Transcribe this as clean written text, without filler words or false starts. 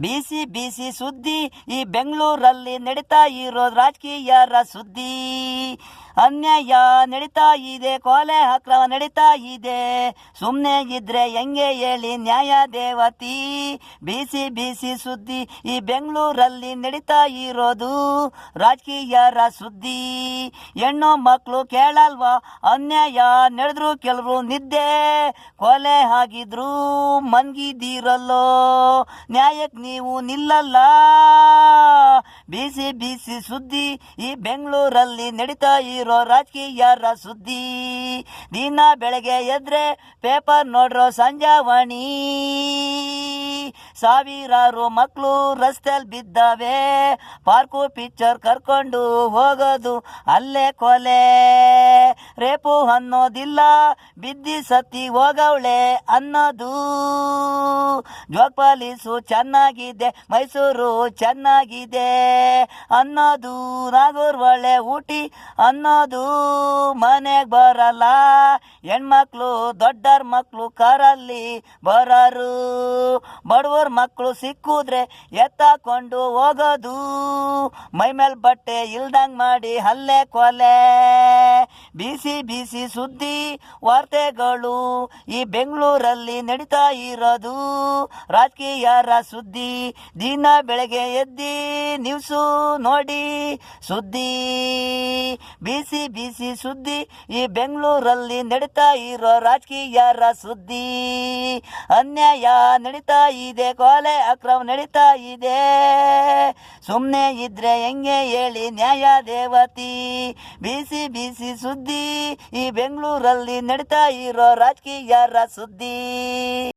ಬಿಸಿ ಬಿಸಿ ಸುದ್ದಿ ಈ ಬೆಂಗಳೂರಲ್ಲಿ ನಡೀತಾ ಇರೋದು ರಾಜಕೀಯರ ಸುದ್ದಿ. ಅನ್ಯಾಯ ನಡೀತಾ ಇದೆ, ಕೊಲೆ ಅಕ್ರಮ ನಡೀತಾ ಇದೆ. ಸುಮ್ಮನೆ ಇದ್ರೆ ಹೆಂಗೆ ಹೇಳಿ ನ್ಯಾಯ ದೇವತಿ. ಬಿಸಿ ಬಿಸಿ ಸುದ್ದಿ ಈ ಬೆಂಗಳೂರಲ್ಲಿ ನಡೀತಾ ಇರೋದು ರಾಜಕೀಯರ ಸುದ್ದಿ. ಹೆಣ್ಣು ಮಕ್ಕಳು ಕೇಳಲ್ವಾ, ಅನ್ಯಾಯ ನಡೆದ್ರು ಕೆಲವರು ನಿದ್ದೆ, ಕೊಲೆ ಆಗಿದ್ರು ಮನ್ಗಿದಿರಲ್ಲೋ, ನ್ಯಾಯಕ್ಕೆ ನೀವು ನಿಲ್ಲಲ್ಲ. ಬಿಸಿ ಬಿಸಿ ಸುದ್ದಿ ಈ ಬೆಂಗಳೂರಲ್ಲಿ ನಡೀತಾ ಇರೋ ರಾಜಕೀಯರ ಸುದ್ದಿ. ದಿನ ಬೆಳಗ್ಗೆ ಎದ್ರೆ ಪೇಪರ್ ನೋಡ್ರೋ ಸಂಜಾವಾಣಿ, ಸಾವಿರಾರು ಮಕ್ಕಳು ರಸ್ತೆಯಲ್ಲಿ ಬಿದ್ದಾವೆ. ಪಾರ್ಕು ಪಿಕ್ಚರ್ ಕರ್ಕೊಂಡು ಹೋಗೋದು ಅಲ್ಲೇ ಕೊಲೆ. ರೇಪು ಅನ್ನೋದಿಲ್ಲ, ಬಿದ್ದಿ ಸತ್ತಿ ಹೋಗವಳೆ ಅನ್ನೋದು. ಜೋಪಾಲಿಸು ಚೆನ್ನಾಗಿದೆ, ಮೈಸೂರು ಚೆನ್ನಾಗಿದೆ ಅನ್ನೋದು. ನಾಗೂರ್ವಳೆ ಊಟಿ ಅನ್ನೋದು ಮನೆಗೆ ಬರಲ್ಲ. ಹೆಣ್ಮಕ್ಳು ದೊಡ್ಡರ ಮಕ್ಕಳು ಕಾರಲ್ಲಿ ಬರೋರು. ಬಡವರ ಮಕ್ಕಳು ಸಿಕ್ಕಿದ್ರೆ ಎತ್ತಾಕೊಂಡು ಹೋಗೋದು. ಮೈಮೇಲೆ ಬಟ್ಟೆ ಇಲ್ದಂಗೆ ಮಾಡಿ ಹಲ್ಲೆ ಕೊಲೆ. ಬಿಸಿ ಬಿಸಿ ಸುದ್ದಿ ವಾರ್ತೆಗಳು ಈ ಬೆಂಗಳೂರಲ್ಲಿ ನಡೀತಾ ಇರೋದು ರಾಜಕೀಯರ ಸುದ್ದಿ. ದಿನ ಬೆಳಗ್ಗೆ ಎದ್ದಿ ನ್ಯೂಸು ನೋಡಿ ಸುದ್ದಿ. ಬಿಸಿ ಬಿಸಿ ಸುದ್ದಿ ಈ ಬೆಂಗಳೂರಲ್ಲಿ ನಡೀತಾ ಇರೋ ರಾಜಕೀಯರ ಸುದ್ದಿ. ಅನ್ಯಾಯ ನಡೀತಾ ಇದೆ, ಕೊಲೆ ಅಕ್ರಮ ನಡೀತಾ ಇದೆ. ಸುಮ್ಮನೆ ಇದ್ರೆ ಹೆಂಗೆ ಹೇಳಿ ನ್ಯಾಯ ದೇವತಿ. ಬಿಸಿ ಬಿಸಿ ಸುದ್ದಿ ಈ ಬೆಂಗಳೂರಲ್ಲಿ ನಡೀತಾ ಇರೋ ರಾಜಕೀಯರ ಸುದ್ದಿ.